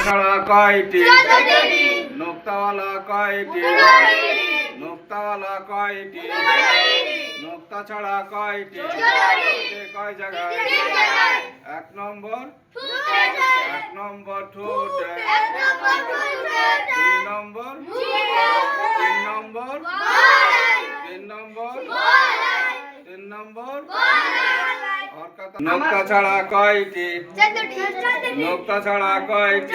ছাড়া কয়টি নোক্তাওয়ালা কয়টি নোক্তাওয়ালা কয়টি নোক্তা ছাড়া কয়টি কয় জায়গায় এক নম্বর ঠোঁটে দুই নম্বর তিন নম্বর নোক্তা ছাড়া কয়টি নোক্তা ছাড়া কয়টি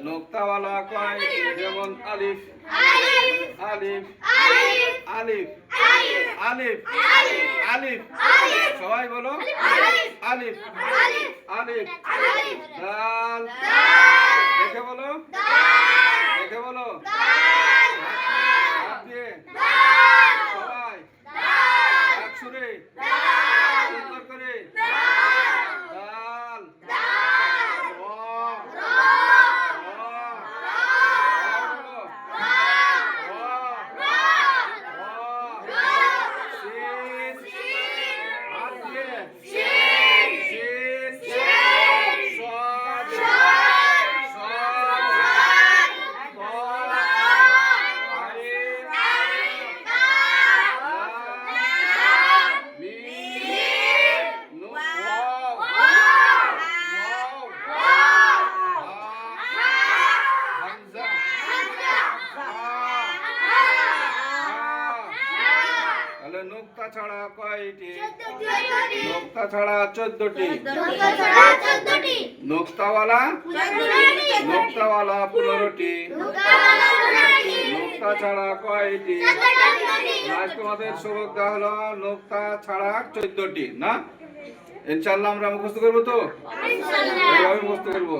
নোক্তাওয়ালা কয়টি যেমন আলিফ আলিফ আলিফ আলিফ আলিফ সবাই বলো আলিফ আলিফ দাল দেখে বলো হাত দিয়ে সবাই এক সুরে সুন্দর করে দাল নোক্তা ছাড়া কয়টি নোক্তা ছাড়া 14টি নোক্তাওয়ালা 15টি নোক্তা ছাড়া কয়টি আজ তোমাদের সবক দেওয়া হলো নোক্তা ছাড়া 14টি না ইনশাআল্লাহ আমরা মুখস্থ করবো তো মুখস্থ করবো